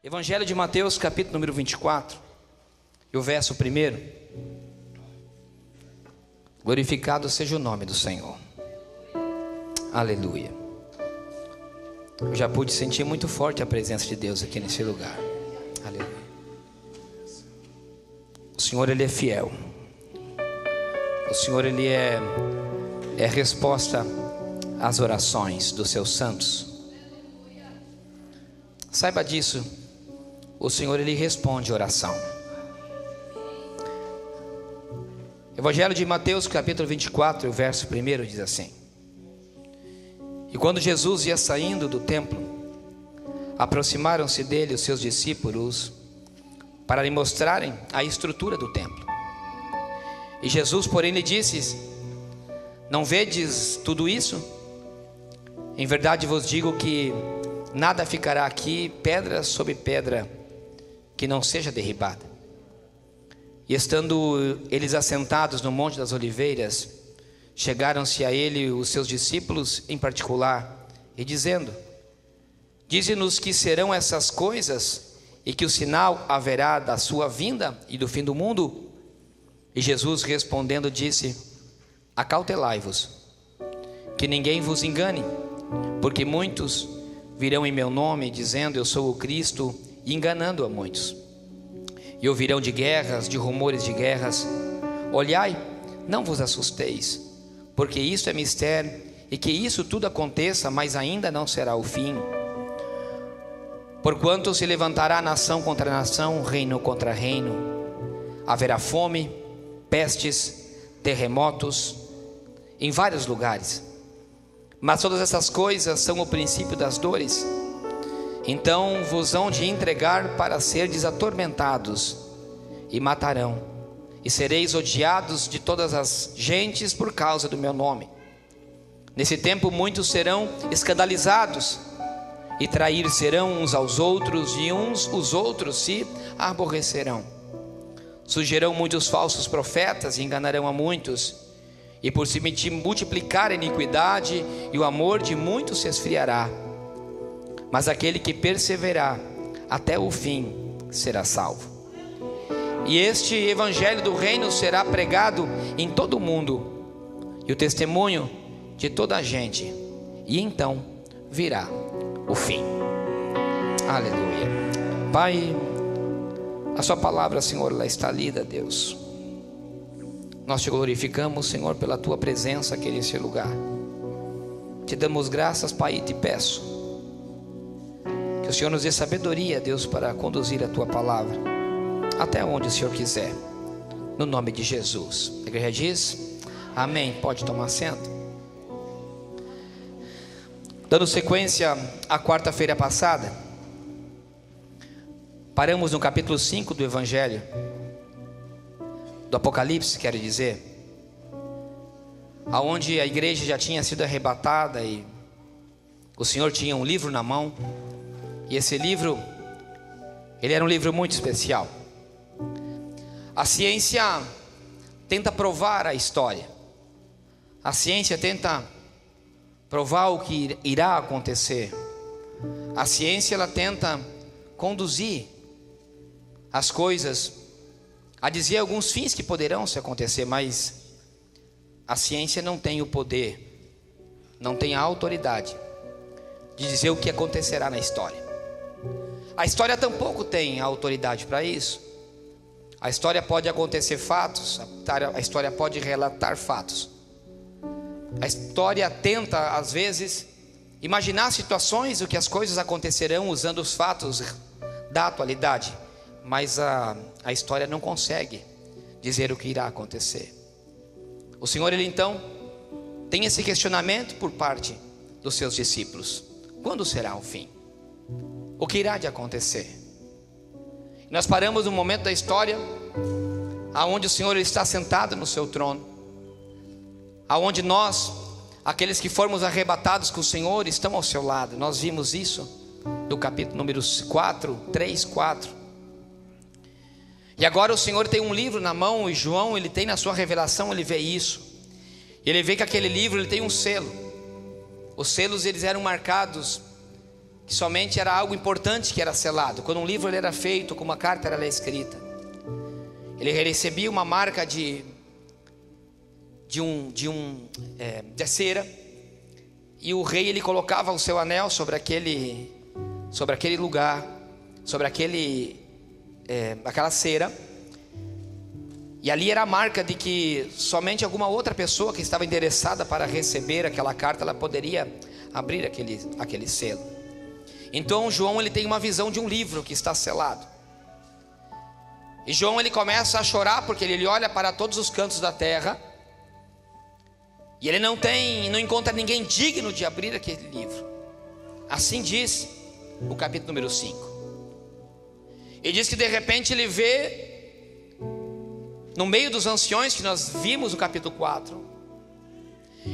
Evangelho de Mateus, capítulo número 24, e o verso 1. Glorificado seja o nome do Senhor. Aleluia. Eu já pude sentir muito forte a presença de Deus aqui nesse lugar. Aleluia. O Senhor, Ele é fiel. O Senhor, Ele é resposta às orações dos seus santos. Saiba disso. O Senhor, Ele responde oração. Evangelho de Mateus, capítulo 24, o verso 1 diz assim: E quando Jesus ia saindo do templo, aproximaram-se dele os seus discípulos para lhe mostrarem a estrutura do templo. E Jesus, porém, lhe disse: Não vedes tudo isso? Em verdade vos digo que nada ficará aqui, pedra sobre pedra, que não seja derribada. E estando eles assentados no Monte das Oliveiras, chegaram-se a ele os seus discípulos em particular, e dizendo: Dize-nos que serão essas coisas, e que o sinal haverá da sua vinda e do fim do mundo? E Jesus respondendo disse: Acautelai-vos, que ninguém vos engane, porque muitos virão em meu nome, dizendo eu sou o Cristo, e enganando a muitos. E ouvirão de guerras, de rumores de guerras. Olhai, não vos assusteis, porque isto é mistério, e que isso tudo aconteça, mas ainda não será o fim. Porquanto se levantará nação contra nação, reino contra reino. Haverá fome, pestes, terremotos, em vários lugares. Mas todas essas coisas são o princípio das dores. Então vos hão de entregar para serdes atormentados, e matarão, e sereis odiados de todas as gentes por causa do meu nome. Nesse tempo muitos serão escandalizados, e trair serão uns aos outros, e uns os outros se aborrecerão. Surgirão muitos falsos profetas, e enganarão a muitos. E por se multiplicar a iniquidade, e o amor de muitos se esfriará. Mas aquele que perseverar até o fim será salvo. E este evangelho do reino será pregado em todo o mundo, e o testemunho de toda a gente, e então virá o fim. Aleluia. Pai, a sua palavra, Senhor, ela está lida, Deus. Nós te glorificamos, Senhor, pela tua presença aqui nesse lugar. Te damos graças, Pai, e te peço que o Senhor nos dê sabedoria, Deus, para conduzir a tua palavra até onde o Senhor quiser, no nome de Jesus. A igreja diz amém. Pode tomar assento. Dando sequência à quarta-feira passada, paramos no capítulo 5 do Evangelho do Apocalipse, quero dizer, aonde a igreja já tinha sido arrebatada e o Senhor tinha um livro na mão. E esse livro, ele era um livro muito especial. A ciência tenta provar a história. A ciência tenta provar o que irá acontecer. A ciência, ela tenta conduzir as coisas a dizer alguns fins que poderão se acontecer, mas a ciência não tem o poder, não tem a autoridade de dizer o que acontecerá na história. A história tampouco tem autoridade para isso. A história pode acontecer fatos, a história pode relatar fatos. A história tenta, às vezes, imaginar situações, o que as coisas acontecerão usando os fatos da atualidade. Mas a história não consegue dizer o que irá acontecer. O Senhor, Ele então tem esse questionamento por parte dos seus discípulos: quando será o fim? O que irá de acontecer? Nós paramos no momento da história aonde o Senhor está sentado no seu trono, aonde nós, aqueles que formos arrebatados com o Senhor, estão ao seu lado. Nós vimos isso do capítulo número 3, 4. E agora o Senhor tem um livro na mão, e João, ele tem na sua revelação, ele vê isso. Ele vê que aquele livro, ele tem um selo. Os selos, eles eram marcados que somente era algo importante que era selado. Quando um livro ele era feito, como uma carta era escrita, ele recebia uma marca de cera, e o rei ele colocava o seu anel sobre aquele lugar, sobre aquela cera, e ali era a marca de que somente alguma outra pessoa que estava interessada para receber aquela carta, ela poderia abrir aquele selo. Então João ele tem uma visão de um livro que está selado, e João ele começa a chorar porque ele olha para todos os cantos da terra, e ele não encontra ninguém digno de abrir aquele livro. Assim diz o capítulo número 5. E diz que de repente ele vê, no meio dos anciões, que nós vimos no capítulo 4,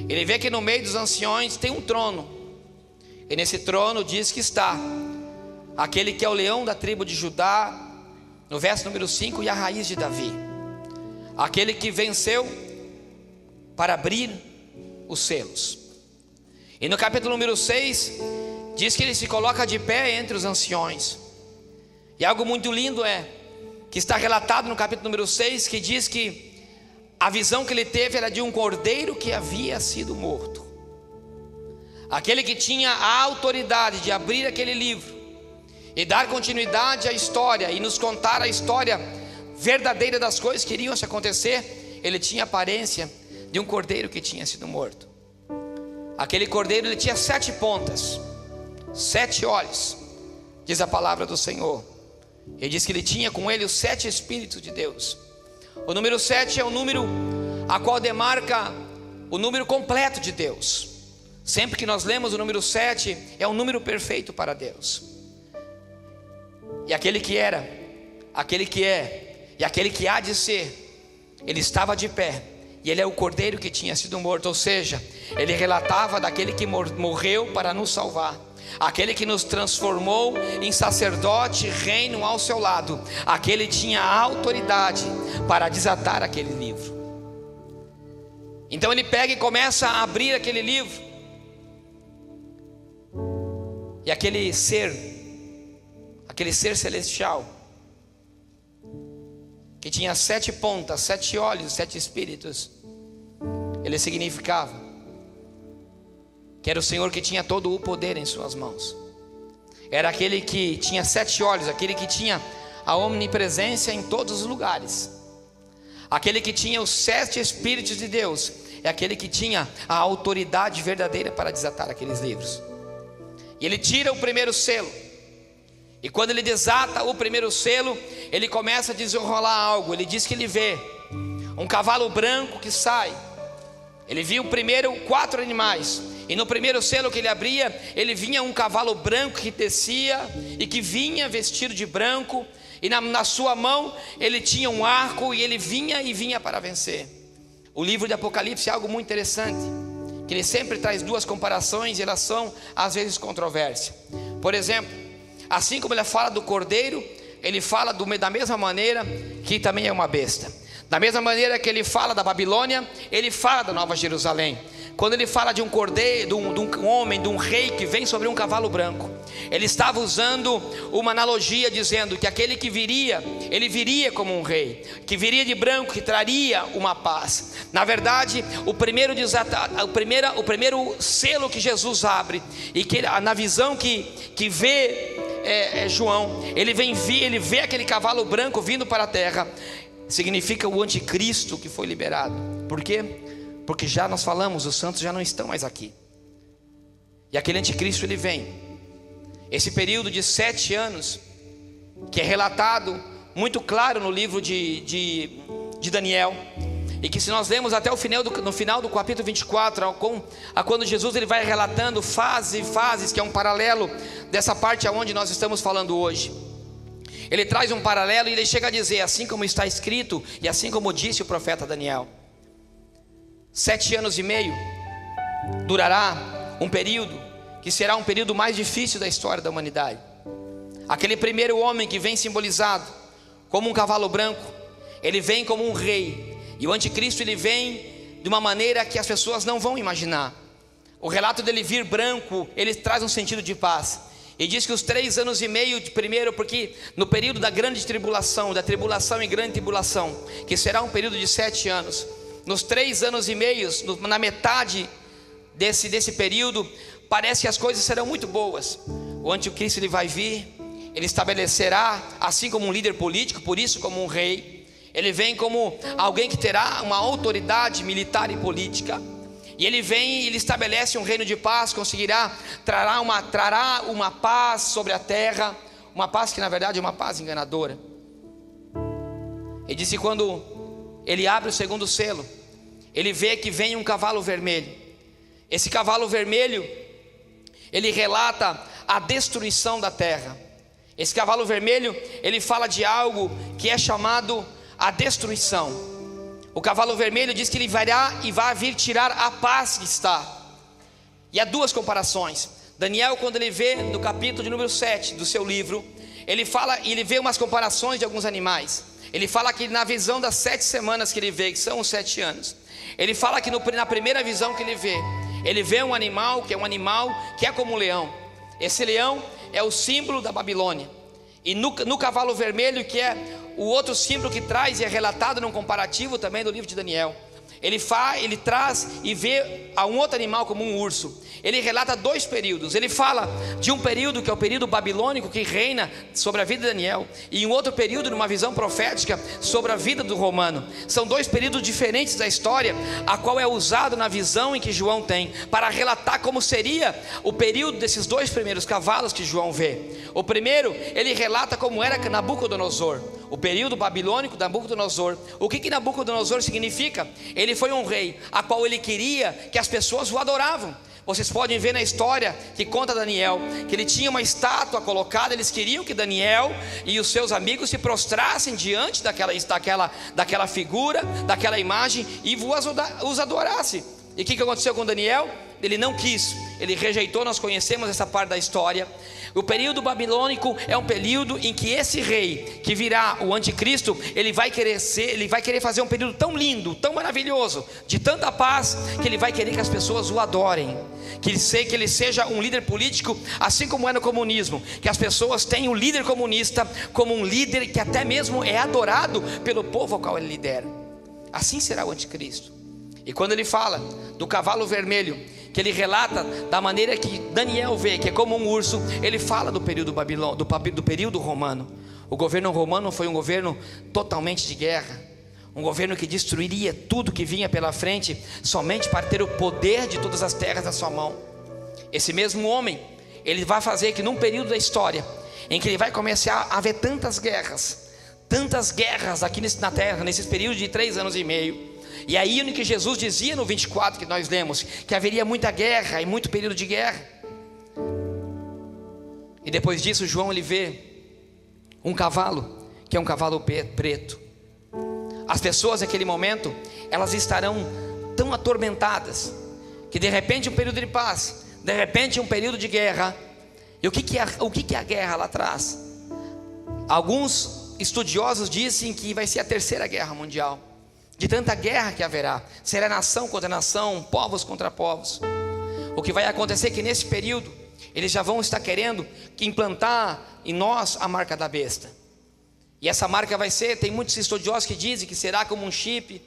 ele vê que no meio dos anciões tem um trono, e nesse trono diz que está aquele que é o leão da tribo de Judá, no verso número 5, e a raiz de Davi, aquele que venceu para abrir os selos. E no capítulo número 6 diz que ele se coloca de pé entre os anciões. E algo muito lindo que está relatado no capítulo número 6, que diz que a visão que ele teve era de um cordeiro que havia sido morto. Aquele que tinha a autoridade de abrir aquele livro e dar continuidade à história e nos contar a história verdadeira das coisas que iriam se acontecer. Ele tinha a aparência de um cordeiro que tinha sido morto. Aquele cordeiro ele tinha 7 pontas, 7 olhos, diz a palavra do Senhor. Ele diz que ele tinha com ele os 7 Espíritos de Deus. O número 7 é o número a qual demarca o número completo de Deus. Sempre que nós lemos o número 7, é um número perfeito para Deus. E aquele que era, aquele que é e aquele que há de ser, ele estava de pé, e ele é o cordeiro que tinha sido morto. Ou seja, ele relatava daquele que morreu para nos salvar, aquele que nos transformou em sacerdote, reino ao seu lado. Aquele tinha a autoridade para desatar aquele livro. Então ele pega e começa a abrir aquele livro, e aquele ser celestial, que tinha 7 pontas, 7 olhos, 7 espíritos, ele significava que era o Senhor que tinha todo o poder em suas mãos. Era aquele que tinha 7 olhos, aquele que tinha a omnipresença em todos os lugares, aquele que tinha os 7 Espíritos de Deus, é aquele que tinha a autoridade verdadeira para desatar aqueles livros. E ele tira o primeiro selo, e quando ele desata o primeiro selo, ele começa a desenrolar algo. Ele diz que ele vê um cavalo branco que sai. Ele viu primeiro 4 animais, e no primeiro selo que ele abria, ele vinha um cavalo branco que descia e que vinha vestido de branco, e na sua mão ele tinha um arco, e ele vinha para vencer. O livro de Apocalipse é algo muito interessante, que ele sempre traz 2 comparações, e elas são às vezes controvérsias. Por exemplo, assim como ele fala do cordeiro, ele fala da mesma maneira que também é uma besta. Da mesma maneira que ele fala da Babilônia, ele fala da Nova Jerusalém. Quando ele fala de um cordeiro, de um homem, de um rei que vem sobre um cavalo branco, ele estava usando uma analogia, dizendo que aquele que viria, ele viria como um rei, que viria de branco, que traria uma paz. Na verdade, o primeiro selo que Jesus abre, e que na visão que vê João, ele vê aquele cavalo branco vindo para a terra, significa o anticristo que foi liberado. Por quê? Porque já nós falamos, os santos já não estão mais aqui, e aquele anticristo ele vem. Esse período de 7 anos, que é relatado muito claro no livro de Daniel, e que se nós lemos até no final do capítulo 24, quando Jesus ele vai relatando fases, que é um paralelo dessa parte aonde nós estamos falando hoje. Ele traz um paralelo e ele chega a dizer, assim como está escrito, e assim como disse o profeta Daniel, 7 anos e meio durará um período que será um período mais difícil da história da humanidade. Aquele primeiro homem que vem simbolizado como um cavalo branco, ele vem como um rei, e o anticristo ele vem de uma maneira que as pessoas não vão imaginar. O relato dele vir branco, ele traz um sentido de paz, E diz que os 3 anos e meio, primeiro, porque no período da grande tribulação, da tribulação e grande tribulação, que será um período de 7 anos, nos 3 anos e meio, na metade desse período, parece que as coisas serão muito boas. O anticristo ele vai vir, ele estabelecerá, assim como um líder político, por isso como um rei. Ele vem como alguém que terá uma autoridade militar e política. E ele vem e ele estabelece um reino de paz, trará uma paz sobre a terra, uma paz que na verdade é uma paz enganadora. Ele disse que quando ele abre o segundo selo, ele vê que vem um cavalo vermelho. Esse cavalo vermelho, ele relata a destruição da terra. Esse cavalo vermelho, ele fala de algo que é chamado a destruição. O cavalo vermelho diz que ele virá e vai vir tirar a paz que está. E há 2 comparações. Daniel, quando ele vê no capítulo de número 7 do seu livro, ele vê umas comparações de alguns animais. Ele fala que na visão das 7 semanas que ele vê, que são os 7 anos, ele fala que na primeira visão que ele vê um animal que é como um leão. Esse leão é o símbolo da Babilônia. E no cavalo vermelho, que é o outro símbolo que traz e é relatado num comparativo também do livro de Daniel, ele traz e vê a um outro animal como um urso. Ele relata 2 períodos. Ele fala de um período que é o período babilônico, que reina sobre a vida de Daniel, e um outro período, numa visão profética, sobre a vida do romano. São 2 períodos diferentes da história, a qual é usado na visão em que João tem, para relatar como seria o período desses 2 primeiros cavalos que João vê. O primeiro, ele relata como era Nabucodonosor, o período babilônico de Nabucodonosor. O que Nabucodonosor significa? Ele foi um rei a qual ele queria que as pessoas o adoravam. Vocês podem ver na história que conta Daniel, que ele tinha uma estátua colocada. Eles queriam que Daniel e os seus amigos se prostrassem diante daquela figura, daquela imagem, e os adorasse. E o que aconteceu com Daniel? Ele não quis, ele rejeitou. Nós conhecemos essa parte da história. O período babilônico é um período em que esse rei que virá, o anticristo, ele vai querer fazer um período tão lindo, tão maravilhoso, de tanta paz, que ele vai querer que as pessoas o adorem, que ele seja um líder político, assim como é no comunismo, que as pessoas tenham o líder comunista como um líder que até mesmo é adorado pelo povo ao qual ele lidera. Assim será o anticristo. E quando ele fala do cavalo vermelho, que ele relata da maneira que Daniel vê, que é como um urso, ele fala do período do período romano. O governo romano foi um governo totalmente de guerra, um governo que destruiria tudo que vinha pela frente, somente para ter o poder de todas as terras na sua mão. Esse mesmo homem, ele vai fazer que num período da história, em que ele vai começar a haver tantas guerras aqui na terra, nesses períodos de 3 anos e meio. E aí o que Jesus dizia no 24 que nós lemos, que haveria muita guerra e muito período de guerra. E depois disso João ele vê um cavalo, que é um cavalo preto. As pessoas naquele momento, elas estarão tão atormentadas, que de repente um período de paz, de repente um período de guerra. E o que é a guerra lá atrás? Alguns estudiosos dizem que vai ser a 3ª guerra mundial. De tanta guerra que haverá, será nação contra nação, povos contra povos. O que vai acontecer é que nesse período, eles já vão estar querendo implantar em nós a marca da besta. E essa marca tem muitos estudiosos que dizem que será como um chip,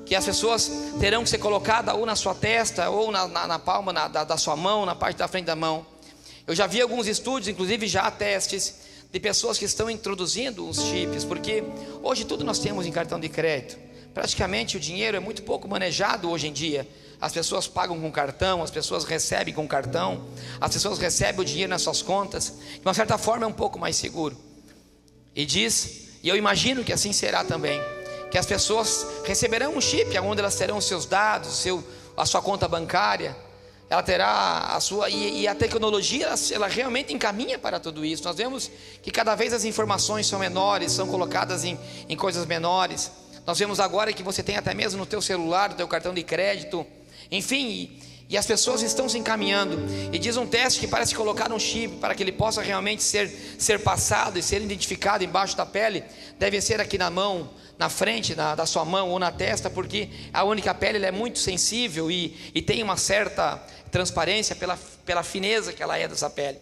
que as pessoas terão que ser colocadas ou na sua testa, ou na palma da sua mão, na parte da frente da mão. Eu já vi alguns estudos, inclusive já há testes, de pessoas que estão introduzindo os chips, porque hoje tudo nós temos em cartão de crédito. Praticamente o dinheiro é muito pouco manejado hoje em dia. As pessoas pagam com cartão, as pessoas recebem com cartão, as pessoas recebem o dinheiro nas suas contas. De uma certa forma é um pouco mais seguro. E eu imagino que assim será também, que as pessoas receberão um chip, onde elas terão os seus dados, a sua conta bancária. Ela terá a sua, e a tecnologia ela realmente encaminha para tudo isso. Nós vemos que cada vez as informações são menores, são colocadas em coisas menores. Nós vemos agora que você tem até mesmo no teu celular, no teu cartão de crédito, enfim, e as pessoas estão se encaminhando. E diz um teste que parece colocar um chip para que ele possa realmente ser passado e ser identificado embaixo da pele. Deve ser aqui na mão, na frente da sua mão ou na testa, porque a única pele ela é muito sensível e tem uma certa transparência pela fineza que ela é dessa pele.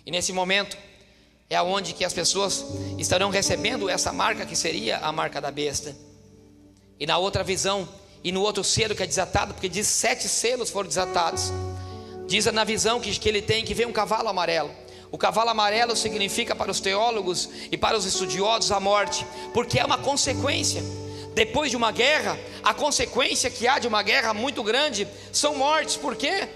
E nesse momento é onde que as pessoas estarão recebendo essa marca, que seria a marca da besta. E na outra visão, e no outro selo que é desatado, porque diz 7 selos foram desatados, diz na visão que ele tem, que vem um cavalo amarelo. O cavalo amarelo significa para os teólogos e para os estudiosos a morte, porque é uma consequência. Depois de uma guerra, a consequência que há de uma guerra muito grande são mortes. Por quê?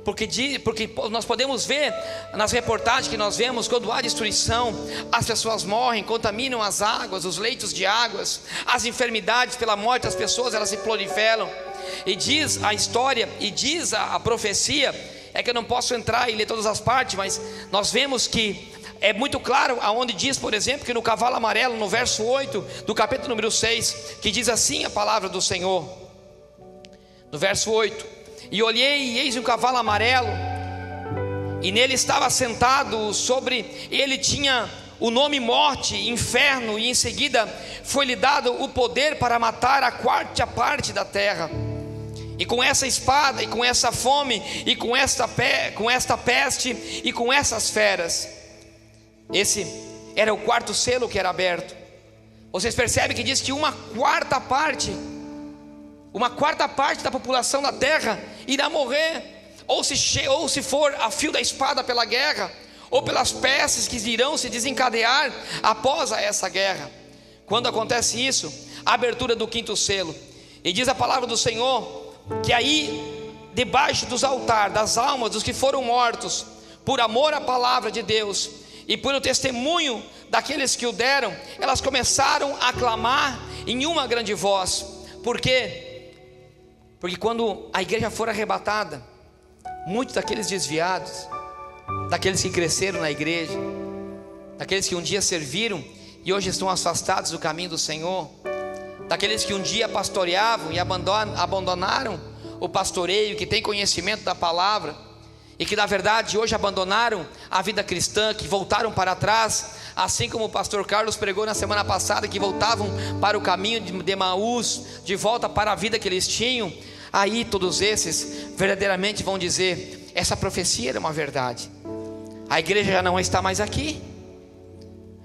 Porque nós podemos ver nas reportagens que nós vemos, quando há destruição, as pessoas morrem, contaminam as águas, os leitos de águas, as enfermidades pela morte das pessoas, elas se proliferam. E diz a história, e diz a profecia, é que eu não posso entrar e ler todas as partes, mas nós vemos que é muito claro aonde diz, por exemplo, que no cavalo amarelo, no verso 8 do capítulo número 6, que diz assim a palavra do Senhor, no verso 8: e olhei, e eis um cavalo amarelo, e nele estava sentado, sobre ele tinha o nome morte, inferno, e em seguida foi-lhe dado o poder para matar a quarta parte da terra. E com essa espada, e com essa fome, e com esta peste, e com essas feras. Esse era o quarto selo que era aberto. Vocês percebem que diz que uma quarta parte da população da terra irá morrer, ou se for a fio da espada pela guerra, ou pelas pestes que irão se desencadear após essa guerra. Quando acontece isso, a abertura do quinto selo, e diz a palavra do Senhor, que aí debaixo dos altares, das almas dos que foram mortos, por amor à palavra de Deus, e por o testemunho daqueles que o deram, elas começaram a clamar em uma grande voz. Por quê? Porque quando a igreja for arrebatada, muitos daqueles desviados, daqueles que cresceram na igreja, daqueles que um dia serviram e hoje estão afastados do caminho do Senhor, daqueles que um dia pastoreavam e abandonaram o pastoreio, que tem conhecimento da palavra, e que na verdade hoje abandonaram a vida cristã, que voltaram para trás, assim como o pastor Carlos pregou na semana passada, que voltavam para o caminho de Emaús, de volta para a vida que eles tinham. Aí todos esses verdadeiramente vão dizer: essa profecia era uma verdade, a igreja já não está mais aqui.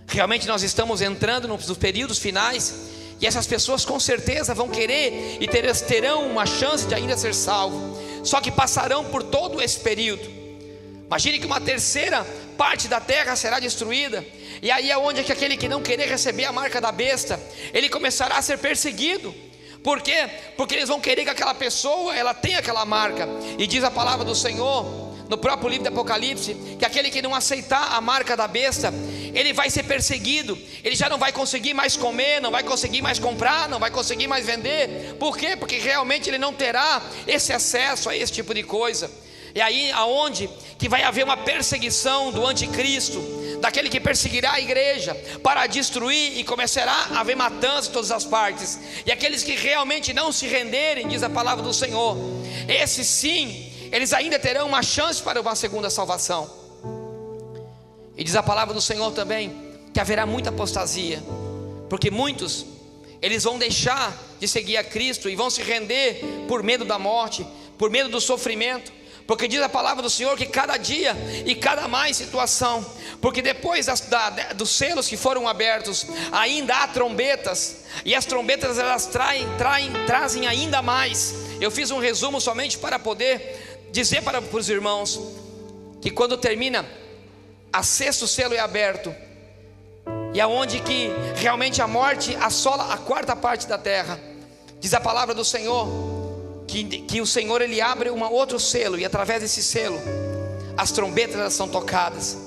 Realmente nós estamos entrando nos períodos finais, e essas pessoas com certeza vão querer e terão uma chance de ainda ser salvo, só que passarão por todo esse período. Imagine que uma terceira parte da terra será destruída, e aí é onde que aquele que não querer receber a marca da besta, ele começará a ser perseguido. Por quê? Porque eles vão querer que aquela pessoa, ela tenha aquela marca. E diz a palavra do Senhor no próprio livro de Apocalipse, que aquele que não aceitar a marca da besta, ele vai ser perseguido. Ele já não vai conseguir mais comer, não vai conseguir mais comprar, não vai conseguir mais vender. Por quê? Porque realmente ele não terá esse acesso a esse tipo de coisa. E aí aonde que vai haver uma perseguição do anticristo, daquele que perseguirá a igreja para destruir, e começará a haver matança em todas as partes. E aqueles que realmente não se renderem, diz a palavra do Senhor, esses sim, eles ainda terão uma chance para uma segunda salvação. E diz a palavra do Senhor também que haverá muita apostasia, porque muitos, eles vão deixar de seguir a Cristo e vão se render por medo da morte, por medo do sofrimento. Porque diz a palavra do Senhor que cada dia e cada mais situação, porque depois dos selos que foram abertos, ainda há trombetas, e as trombetas elas trazem ainda mais. Eu fiz um resumo somente para poder dizer para os irmãos que quando termina a sexto selo é aberto, e aonde que realmente a morte assola a quarta parte da terra, diz a palavra do Senhor que o Senhor ele abre um outro selo, e através desse selo as trombetas elas são tocadas.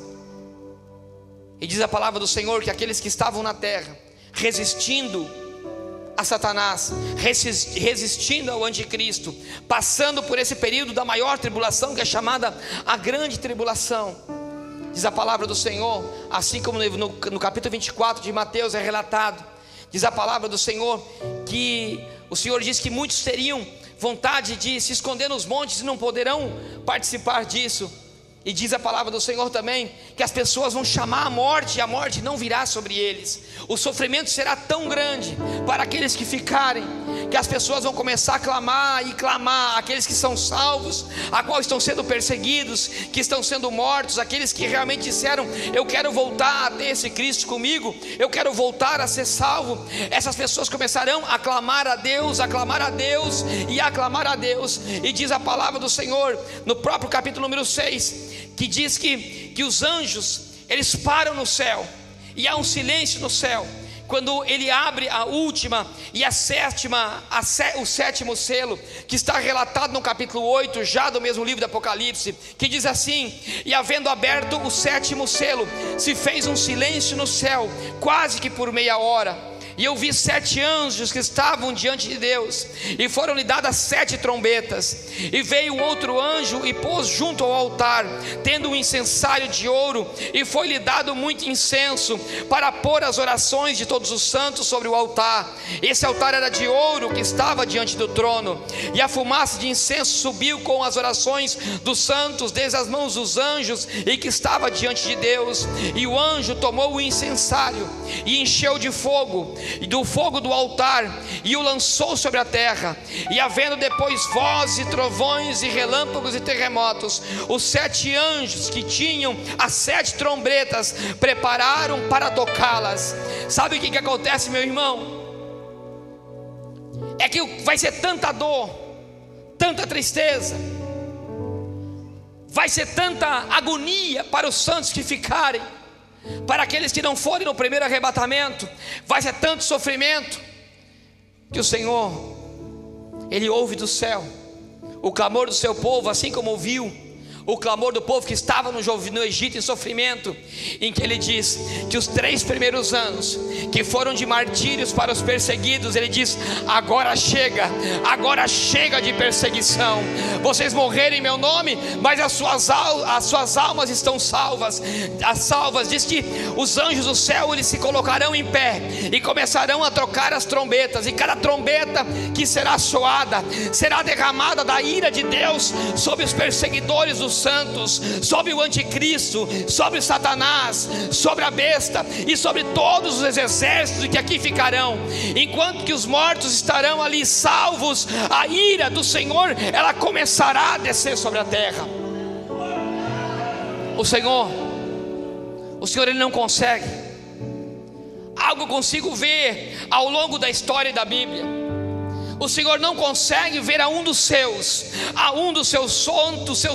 E diz a palavra do Senhor que aqueles que estavam na terra resistindo a Satanás, resistindo ao anticristo, passando por esse período da maior tribulação, que é chamada a grande tribulação, diz a palavra do Senhor, assim como no capítulo 24 de Mateus é relatado, diz a palavra do Senhor que o Senhor diz que muitos teriam vontade de se esconder nos montes e não poderão participar disso. E diz a palavra do Senhor também que as pessoas vão chamar a morte, e a morte não virá sobre eles. O sofrimento será tão grande para aqueles que ficarem, que as pessoas vão começar a clamar e clamar, aqueles que são salvos, a qual estão sendo perseguidos, que estão sendo mortos, aqueles que realmente disseram: eu quero voltar a ter esse Cristo comigo, eu quero voltar a ser salvo. Essas pessoas começarão a clamar a Deus, a clamar a Deus e a clamar a Deus. E diz a palavra do Senhor no próprio capítulo número 6, que diz que os anjos, eles param no céu, e há um silêncio no céu, quando ele abre a última e a sétima, o sétimo selo, que está relatado no capítulo 8, já do mesmo livro do Apocalipse, que diz assim: e havendo aberto o sétimo selo, se fez um silêncio no céu, quase que por meia hora. E eu vi 7 anjos que estavam diante de Deus, e foram-lhe dadas 7 trombetas. E veio outro anjo e pôs junto ao altar, tendo um incensário de ouro, e foi-lhe dado muito incenso, para pôr as orações de todos os santos sobre o altar. Esse altar era de ouro, que estava diante do trono, e a fumaça de incenso subiu com as orações dos santos, desde as mãos dos anjos, e que estava diante de Deus. E o anjo tomou o incensário, e encheu de fogo, e do fogo do altar, e o lançou sobre a terra. E havendo depois vozes e trovões e relâmpagos e terremotos, os 7 anjos que tinham as 7 trombetas prepararam para tocá-las. Sabe o que acontece, meu irmão? É que vai ser tanta dor, tanta tristeza, vai ser tanta agonia para os santos que ficarem, para aqueles que não forem no primeiro arrebatamento, vai ser tanto sofrimento, que o Senhor, Ele ouve do céu o clamor do seu povo, assim como ouviu o clamor do povo que estava no Egito em sofrimento, em que Ele diz que os 3 primeiros anos, que foram de martírios para os perseguidos, Ele diz: agora chega de perseguição. Vocês morreram em meu nome, mas as suas almas estão salvas. Diz que os anjos do céu, eles se colocarão em pé e começarão a tocar as trombetas, e cada trombeta que será soada, será derramada da ira de Deus sobre os perseguidores dos santos, sobre o anticristo, sobre Satanás, sobre a besta e sobre todos os exércitos que aqui ficarão. Enquanto que os mortos estarão ali salvos, a ira do Senhor, ela começará a descer sobre a terra. O Senhor Ele não consegue. Algo eu consigo ver ao longo da história e da Bíblia. O Senhor não consegue ver a um dos seus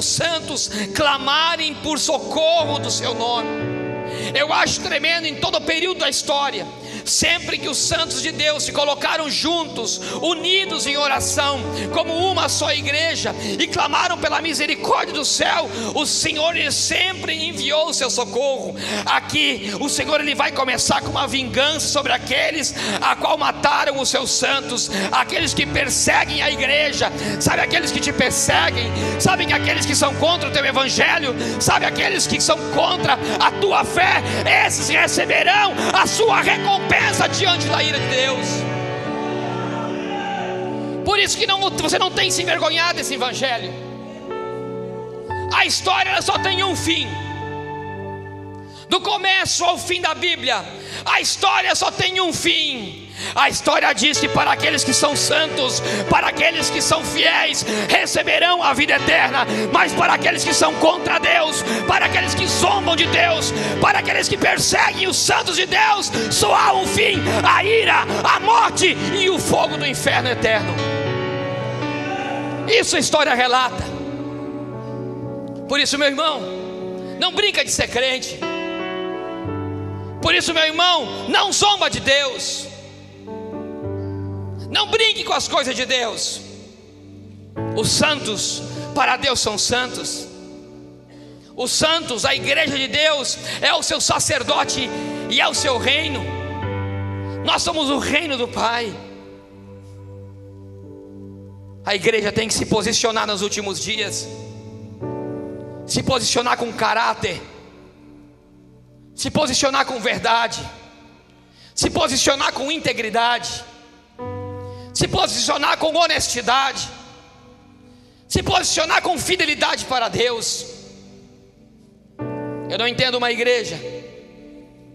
santos clamarem por socorro do seu nome. Eu acho tremendo, em todo o período da história, sempre que os santos de Deus se colocaram juntos, unidos em oração, como uma só igreja, e clamaram pela misericórdia do céu, o Senhor, Ele sempre enviou o seu socorro. Aqui o Senhor, Ele vai começar com uma vingança sobre aqueles a qual mataram os seus santos, aqueles que perseguem a igreja. Sabe aqueles que te perseguem? Sabe aqueles que são contra o teu evangelho? Sabe aqueles que são contra a tua fé? Esses receberão a sua recompensa diante da ira de Deus. Por isso que você não tem se envergonhado desse evangelho. A história só tem um fim. Do começo ao fim da Bíblia, a história só tem um fim. A história diz que para aqueles que são santos, para aqueles que são fiéis, receberão a vida eterna. Mas para aqueles que são contra Deus, para aqueles que zombam de Deus, para aqueles que perseguem os santos de Deus, só há um fim: a ira, a morte e o fogo do inferno eterno. Isso a história relata. Por isso, meu irmão, não brinca de ser crente. Por isso, meu irmão, não zomba de Deus. Não brinque com as coisas de Deus. Os santos para Deus são santos. Os santos, a igreja de Deus, é o seu sacerdote e é o seu reino. Nós somos o reino do Pai. A igreja tem que se posicionar nos últimos dias, se posicionar com caráter, se posicionar com verdade, se posicionar com integridade, se posicionar com honestidade, se posicionar com fidelidade para Deus. Eu não entendo uma igreja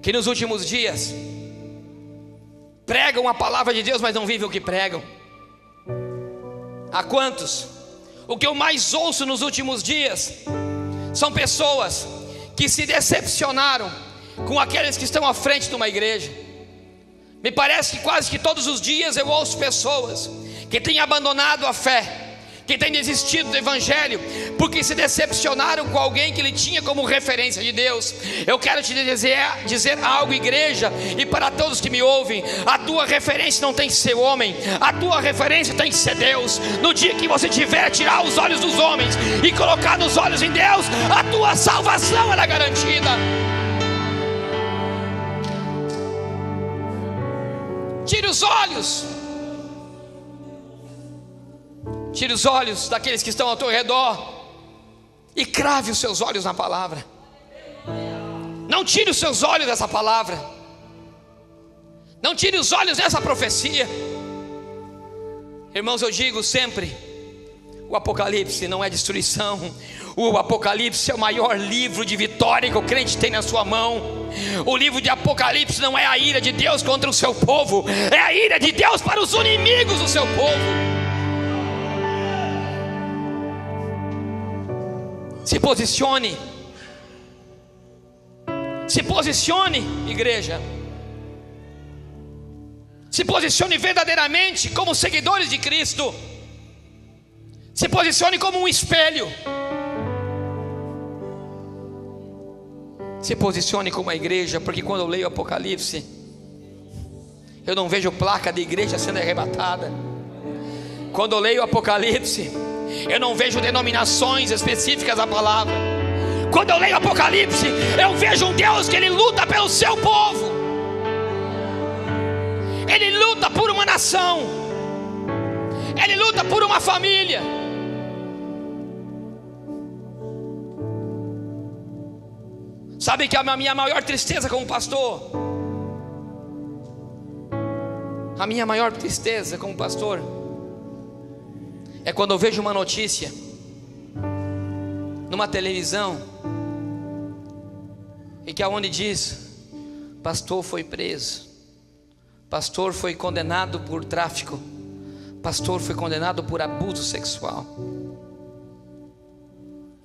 que nos últimos dias pregam a palavra de Deus, mas não vivem o que pregam. Há quantos? O que eu mais ouço nos últimos dias são pessoas que se decepcionaram com aqueles que estão à frente de uma igreja. Me parece que quase que todos os dias eu ouço pessoas que têm abandonado a fé, que têm desistido do evangelho, porque se decepcionaram com alguém que ele tinha como referência de Deus. Eu quero te dizer algo, igreja, e para todos que me ouvem: a tua referência não tem que ser homem, a tua referência tem que ser Deus. No dia que você tiver tirar os olhos dos homens e colocar nos olhos em Deus, a tua salvação é garantida. Tire os olhos. Tire os olhos daqueles que estão ao teu redor e crave os seus olhos na palavra. Não tire os seus olhos dessa palavra. Não tire os olhos dessa profecia. Irmãos, eu digo sempre: o Apocalipse não é destruição. O Apocalipse é o maior livro de vitória que o crente tem na sua mão. O livro de Apocalipse não é a ira de Deus contra o seu povo, é a ira de Deus para os inimigos do seu povo. Se posicione. Se posicione, igreja. Se posicione verdadeiramente como seguidores de Cristo. Se posicione como um espelho. Se posicione como a igreja, porque quando eu leio Apocalipse, eu não vejo placa de igreja sendo arrebatada. Quando eu leio Apocalipse, eu não vejo denominações específicas da palavra. Quando eu leio Apocalipse, eu vejo um Deus que Ele luta pelo seu povo. Ele luta por uma nação. Ele luta por uma família. Sabe que a minha maior tristeza como pastor, a minha maior tristeza como pastor, é quando eu vejo uma notícia numa televisão e que aonde diz: pastor foi preso, pastor foi condenado por tráfico, pastor foi condenado por abuso sexual.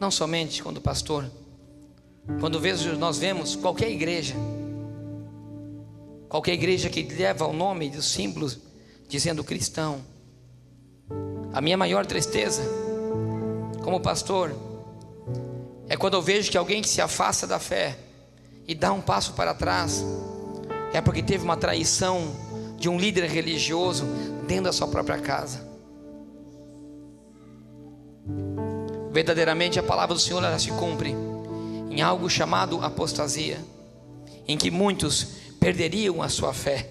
Não somente quando pastor, quando nós vemos qualquer igreja que leva o nome dos símbolos dizendo cristão. A minha maior tristeza como pastor é quando eu vejo que alguém que se afasta da fé e dá um passo para trás, é porque teve uma traição de um líder religioso dentro da sua própria casa. Verdadeiramente a palavra do Senhor, ela se cumpre em algo chamado apostasia, em que muitos perderiam a sua fé,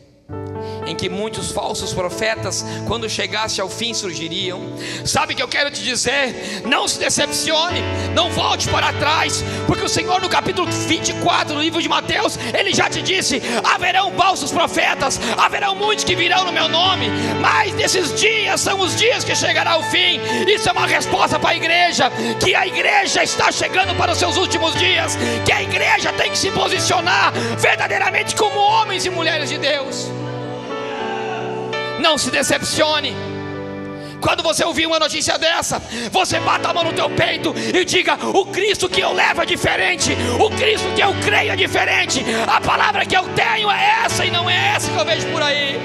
em que muitos falsos profetas, quando chegasse ao fim, surgiriam. Sabe o que eu quero te dizer? Não se decepcione, não volte para trás, porque o Senhor no capítulo 24 do livro de Mateus, Ele já te disse: haverão falsos profetas, haverão muitos que virão no meu nome, mas nesses dias são os dias que chegará o fim. Isso é uma resposta para a igreja, que a igreja está chegando para os seus últimos dias, que a igreja tem que se posicionar verdadeiramente como homens e mulheres de Deus. Não se decepcione. Quando você ouvir uma notícia dessa, você bata a mão no teu peito e diga: o Cristo que eu levo é diferente, o Cristo que eu creio é diferente, a palavra que eu tenho é essa e não é essa que eu vejo por aí.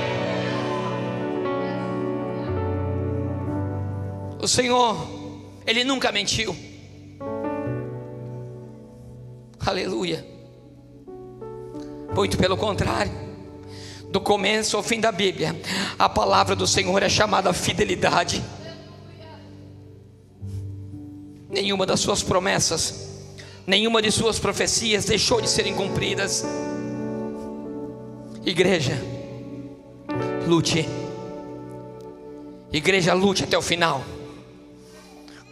O Senhor, Ele nunca mentiu. Aleluia. Muito pelo contrário. Do começo ao fim da Bíblia, a palavra do Senhor é chamada fidelidade. Nenhuma das suas promessas, nenhuma de suas profecias deixou de serem cumpridas. Igreja, lute. Igreja, lute até o final.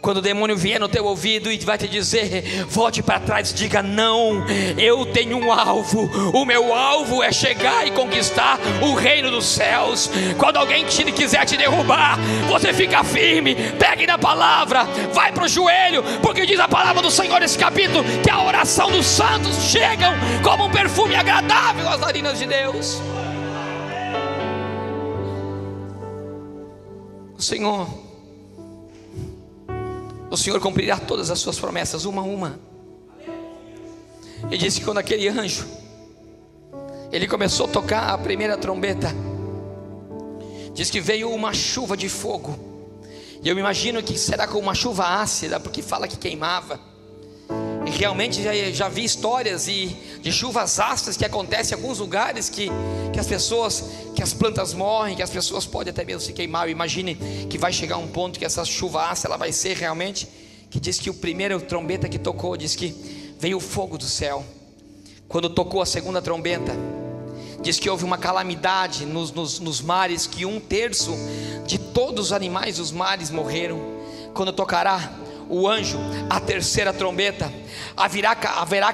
Quando o demônio vier no teu ouvido e vai te dizer, volte para trás, diga: não, eu tenho um alvo. O meu alvo é chegar e conquistar o reino dos céus. Quando alguém quiser te derrubar, você fica firme, pegue na palavra, vai para o joelho, porque diz a palavra do Senhor nesse capítulo, que a oração dos santos chegam como um perfume agradável às narinas de Deus. O Senhor cumprirá todas as suas promessas, uma a uma. E disse que quando aquele anjo, ele começou a tocar a primeira trombeta, diz que veio uma chuva de fogo. E eu imagino que será como uma chuva ácida, porque fala que queimava. E realmente já vi histórias de chuvas ácidas que acontecem em alguns lugares, que as plantas morrem, que as pessoas podem até mesmo se queimar. Imagine que vai chegar um ponto que essa chuva ácida ela vai ser realmente, que diz que o primeiro trombeta que tocou, diz que veio o fogo do céu. Quando tocou a segunda trombeta, diz que houve uma calamidade nos mares, que 1/3 de todos os animais dos mares morreram. Quando tocará o anjo a terceira trombeta, haverá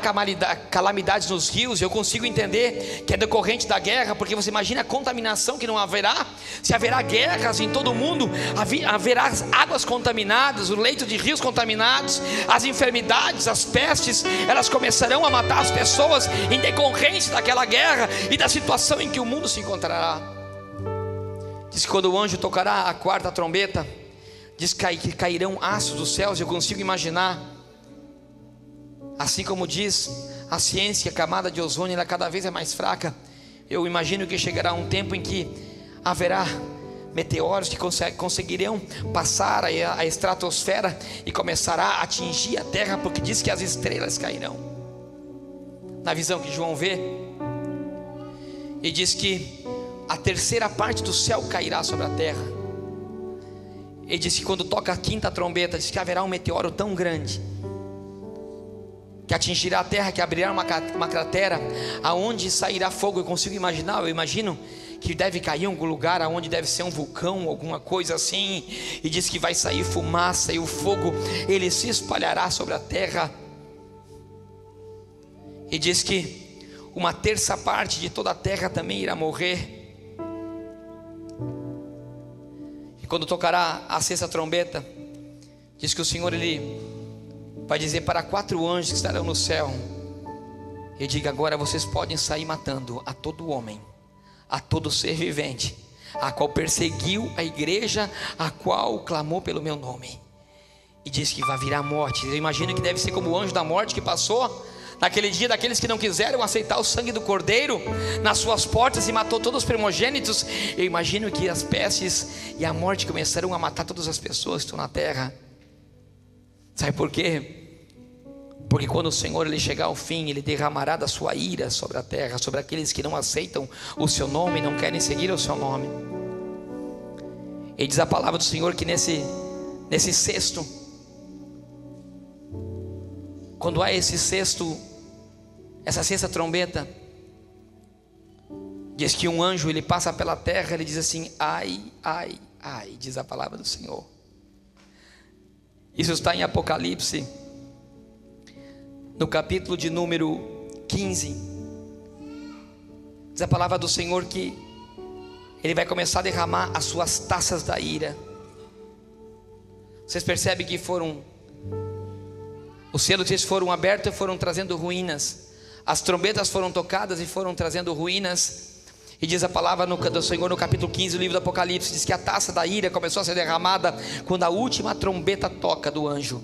calamidades nos rios. Eu consigo entender que é decorrente da guerra, porque você imagina a contaminação que não haverá. Se haverá guerras em todo o mundo, haverá águas contaminadas, o leito de rios contaminados, as enfermidades, as pestes, elas começarão a matar as pessoas em decorrência daquela guerra e da situação em que o mundo se encontrará. Diz que quando o anjo tocará a quarta trombeta, diz que cairão aços dos céus. Eu consigo imaginar, assim como diz a ciência, a camada de ozônio ela cada vez é mais fraca. Eu imagino que chegará um tempo em que haverá meteoros que conseguirão passar a estratosfera e começará a atingir a terra, porque diz que as estrelas cairão. Na visão que João vê, e diz que a terceira parte do céu cairá sobre a terra. Ele disse que quando toca a quinta trombeta, diz que haverá um meteoro tão grande que atingirá a terra, que abrirá uma cratera, aonde sairá fogo. Eu imagino que deve cair em algum lugar, aonde deve ser um vulcão, alguma coisa assim. E diz que vai sair fumaça, e o fogo ele se espalhará sobre a terra. E diz que 1/3 parte de toda a terra também irá morrer. Quando tocará a sexta trombeta, diz que o Senhor ele vai dizer para 4 anjos que estarão no céu, e diga: agora vocês podem sair matando a todo homem, a todo ser vivente, a qual perseguiu a igreja, a qual clamou pelo meu nome. E diz que vai virar morte. Eu imagino que deve ser como o anjo da morte que passou naquele dia daqueles que não quiseram aceitar o sangue do Cordeiro nas suas portas e matou todos os primogênitos. Eu imagino que as pestes e a morte começaram a matar todas as pessoas que estão na terra. Sabe por quê? Porque quando o Senhor ele chegar ao fim, ele derramará da sua ira sobre a terra, sobre aqueles que não aceitam o seu nome, não querem seguir o seu nome. E diz a palavra do Senhor que nesse sexto, quando há essa sexta trombeta, diz que um anjo ele passa pela terra, ele diz assim: ai, ai, ai, diz a palavra do Senhor. Isso está em Apocalipse, no capítulo de número 15. Diz a palavra do Senhor que ele vai começar a derramar as suas taças da ira. Vocês percebem que os selos foram abertos e foram trazendo ruínas. As trombetas foram tocadas e foram trazendo ruínas. E diz a palavra do Senhor no capítulo 15 do livro do Apocalipse, diz que a taça da ira começou a ser derramada quando a última trombeta toca do anjo.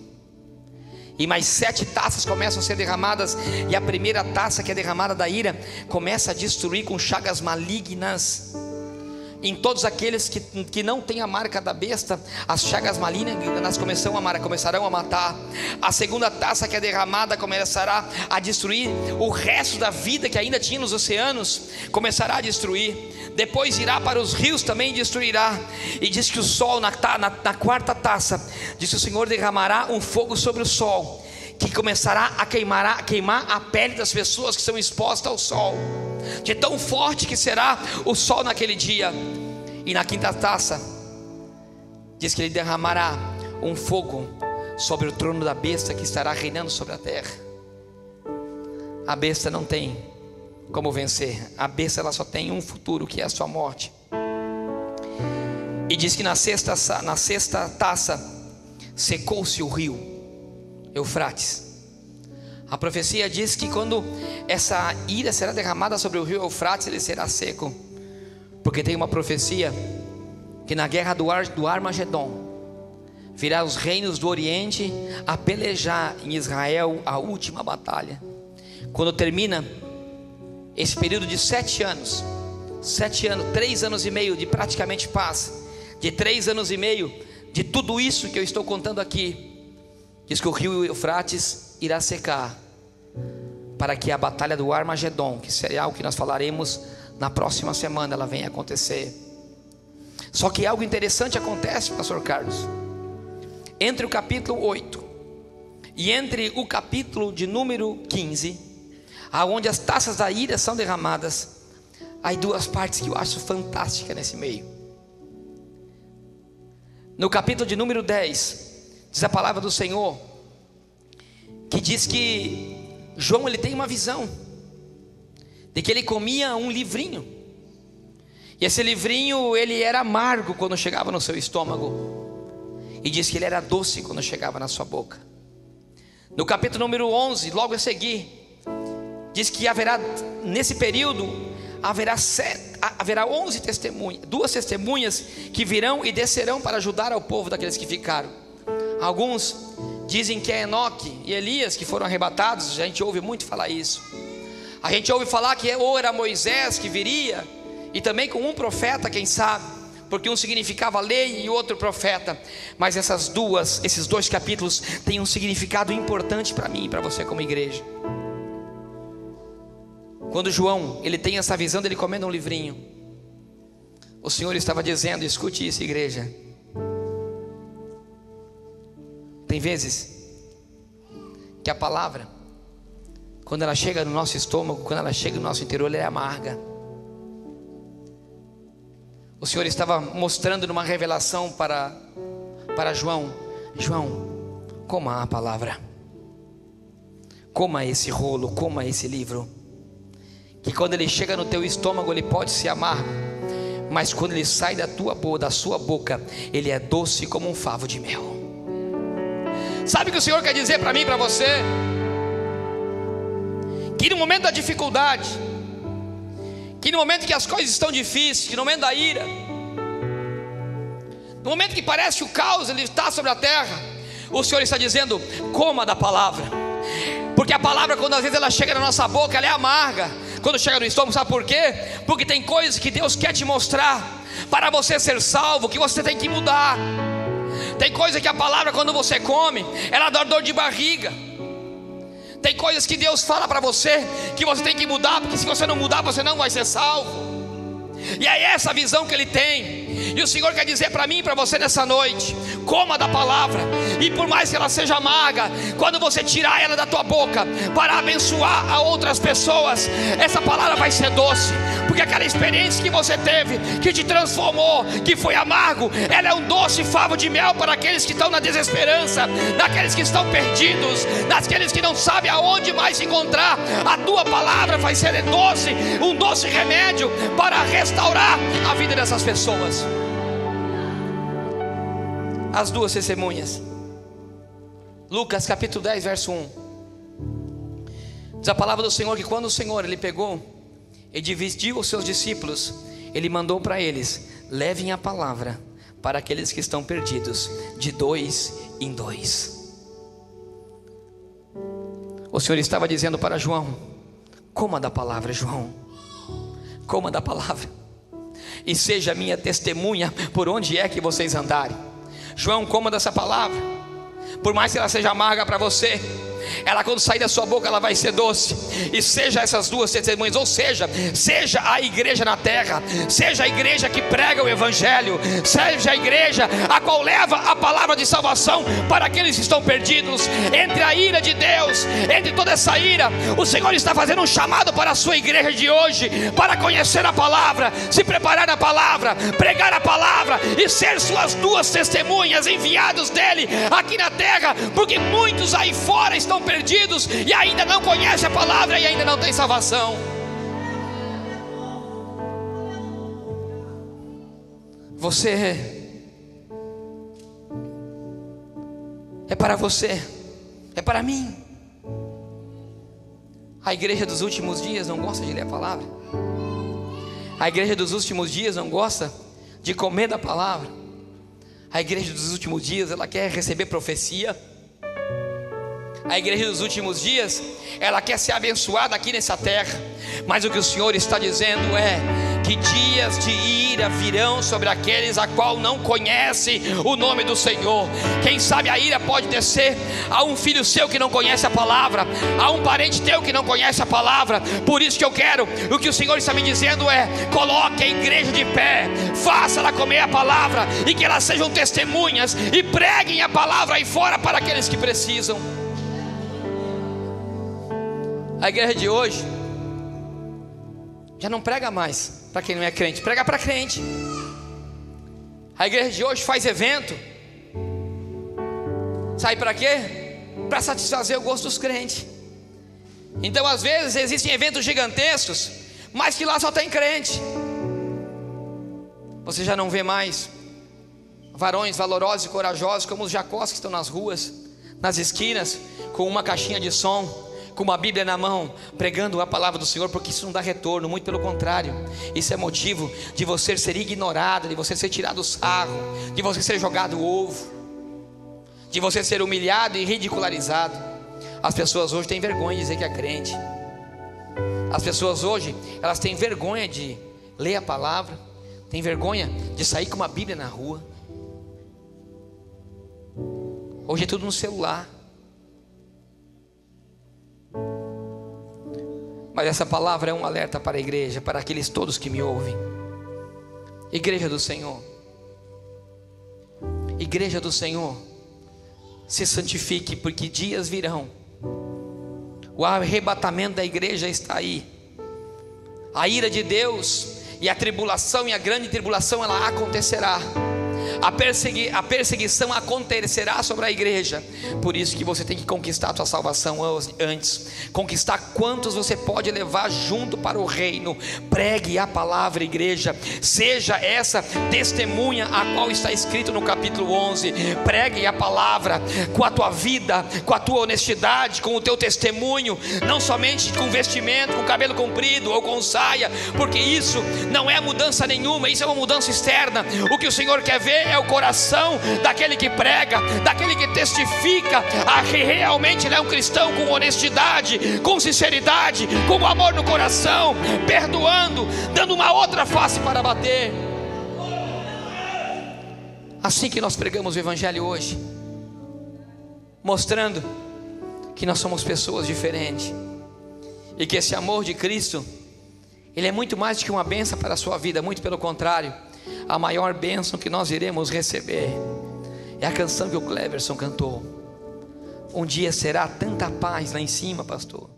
E mais 7 taças começam a ser derramadas. E a primeira taça, que é derramada da ira, começa a destruir com chagas malignas em todos aqueles que não têm a marca da besta. As chagas malignas começarão a matar. A segunda taça, que é derramada, começará a destruir o resto da vida que ainda tinha nos oceanos. Começará a destruir. Depois irá para os rios, também destruirá. E diz que o sol, na quarta taça, diz que o Senhor derramará um fogo sobre o sol, que começará a queimar a pele das pessoas que são expostas ao sol, de tão forte que será o sol naquele dia. E na quinta taça, diz que ele derramará um fogo sobre o trono da besta que estará reinando sobre a terra. A besta não tem como vencer. A besta ela só tem um futuro, que é a sua morte. E diz que na sexta taça secou-se o rio Eufrates. A profecia diz que quando essa ira será derramada sobre o rio Eufrates, ele será seco. Porque tem uma profecia que na guerra do Armagedon virá os reinos do Oriente a pelejar em Israel a última batalha. Quando termina esse período de 7 anos, 3 anos e meio de praticamente paz, de 3 anos e meio de tudo isso que eu estou contando aqui, diz que o rio Eufrates irá secar, para que a batalha do Armagedon, que será o que nós falaremos na próxima semana, ela venha acontecer. Só que algo interessante acontece, pastor Carlos. Entre o capítulo 8 e entre o capítulo de número 15, aonde as taças da ira são derramadas, há 2 partes que eu acho fantásticas nesse meio. No capítulo de número 10, diz a palavra do Senhor, que diz que João ele tem uma visão de que ele comia um livrinho, e esse livrinho ele era amargo quando chegava no seu estômago, e diz que ele era doce quando chegava na sua boca. No capítulo número 11, logo a seguir, diz que haverá, nesse período, haverá 11 testemunhas, 2 testemunhas que virão e descerão para ajudar ao povo daqueles que ficaram. Alguns dizem que é Enoque e Elias que foram arrebatados. A gente ouve muito falar isso. A gente ouve falar que ou era Moisés que viria, e também com um profeta, quem sabe, porque um significava lei e outro profeta. Mas esses 2 capítulos têm um significado importante para mim e para você como igreja. Quando João ele tem essa visão dele comendo um livrinho, o Senhor estava dizendo: escute isso, igreja. Tem vezes que a palavra, quando ela chega no nosso estômago, quando ela chega no nosso interior, ela é amarga. O Senhor estava mostrando numa revelação para João: João, coma a palavra, coma esse rolo, coma esse livro, que quando ele chega no teu estômago ele pode ser amargo, mas quando ele sai da sua boca, ele é doce como um favo de mel. Sabe o que o Senhor quer dizer para mim e para você? Que no momento da dificuldade, que no momento que as coisas estão difíceis, que no momento da ira, no momento que parece que o caos ele está sobre a terra, o Senhor está dizendo: coma da palavra. Porque a palavra, quando às vezes ela chega na nossa boca, ela é amarga quando chega no estômago. Sabe por quê? Porque tem coisas que Deus quer te mostrar para você ser salvo, que você tem que mudar. Tem coisa que a palavra, quando você come, ela dá dor de barriga. Tem coisas que Deus fala para você que você tem que mudar, porque se você não mudar, você não vai ser salvo. E é essa visão que Ele tem. E o Senhor quer dizer para mim e para você nessa noite: coma da palavra. E por mais que ela seja amarga, quando você tirar ela da tua boca para abençoar a outras pessoas, essa palavra vai ser doce. Porque aquela experiência que você teve, que te transformou, que foi amargo, ela é um doce favo de mel para aqueles que estão na desesperança, naqueles que estão perdidos, naqueles que não sabem aonde mais se encontrar. A tua palavra vai ser doce, um doce remédio para restaurar a vida dessas pessoas. As 2 testemunhas. Lucas capítulo 10 verso 1. Diz a palavra do Senhor que quando o Senhor ele pegou e dividiu os seus discípulos, ele mandou para eles: levem a palavra para aqueles que estão perdidos, de 2 em 2. O Senhor estava dizendo para João: coma da palavra, João, coma da palavra, e seja minha testemunha por onde é que vocês andarem. João, coma dessa palavra. Por mais que ela seja amarga para você, ela quando sair da sua boca, ela vai ser doce. E seja essas duas testemunhas, ou seja, seja a igreja na terra, seja a igreja que prega o evangelho, seja a igreja a qual leva a palavra de salvação para aqueles que estão perdidos. Entre a ira de Deus, entre toda essa ira, o Senhor está fazendo um chamado para a sua igreja de hoje, para conhecer a palavra, se preparar na palavra, pregar a palavra e ser suas duas testemunhas, enviados dele aqui na terra, porque muitos aí fora estão perdidos e ainda não conhecem a palavra e ainda não tem salvação. Você é para você, é para mim. A igreja dos últimos dias não gosta de ler a palavra. A igreja dos últimos dias não gosta de comer da palavra. A igreja dos últimos dias, ela quer receber profecia. A igreja dos últimos dias, ela quer ser abençoada aqui nessa terra. Mas o que o Senhor está dizendo é que dias de ira virão sobre aqueles a qual não conhece o nome do Senhor. Quem sabe a ira pode descer a um filho seu que não conhece a palavra, a um parente teu que não conhece a palavra. Por isso que eu quero, o que o Senhor está me dizendo é: coloque a igreja de pé, faça ela comer a palavra, e que elas sejam testemunhas e preguem a palavra aí fora para aqueles que precisam. A igreja de hoje já não prega mais para quem não é crente, prega para crente. A igreja de hoje faz evento. Sabe para quê? Para satisfazer o gosto dos crentes. Então às vezes existem eventos gigantescos, mas que lá só tem crente. Você já não vê mais varões valorosos e corajosos como os Jacós que estão nas ruas, nas esquinas, com uma caixinha de som, com uma Bíblia na mão, pregando a palavra do Senhor, porque isso não dá retorno, muito pelo contrário. Isso é motivo de você ser ignorado, de você ser tirado sarro, de você ser jogado ovo, de você ser humilhado e ridicularizado. As pessoas hoje têm vergonha de dizer que é crente. As pessoas hoje, elas têm vergonha de ler a palavra, têm vergonha de sair com uma Bíblia na rua. Hoje é tudo no celular. Mas essa palavra é um alerta para a igreja, para aqueles todos que me ouvem. Igreja do Senhor, igreja do Senhor, se santifique, porque dias virão. O arrebatamento da igreja está aí. A ira de Deus e a tribulação e a grande tribulação, ela acontecerá. A perseguição acontecerá sobre a igreja. Por isso que você tem que conquistar a sua salvação antes. Conquistar quantos você pode levar junto para o reino. Pregue a palavra, igreja. Seja essa testemunha a qual está escrito no capítulo 11. Pregue a palavra com a tua vida, com a tua honestidade, com o teu testemunho. Não somente com vestimento, com cabelo comprido ou com saia, porque isso não é mudança nenhuma. Isso é uma mudança externa. O que o Senhor quer ver é o coração daquele que prega, daquele que testifica a que realmente ele é um cristão, com honestidade, com sinceridade, com amor no coração, perdoando, dando uma outra face para bater. Assim que nós pregamos o evangelho hoje, mostrando que nós somos pessoas diferentes, e que esse amor de Cristo, ele é muito mais do que uma bênção para a sua vida. Muito pelo contrário, a maior bênção que nós iremos receber é a canção que o Cleverson cantou. Um dia será tanta paz lá em cima, pastor.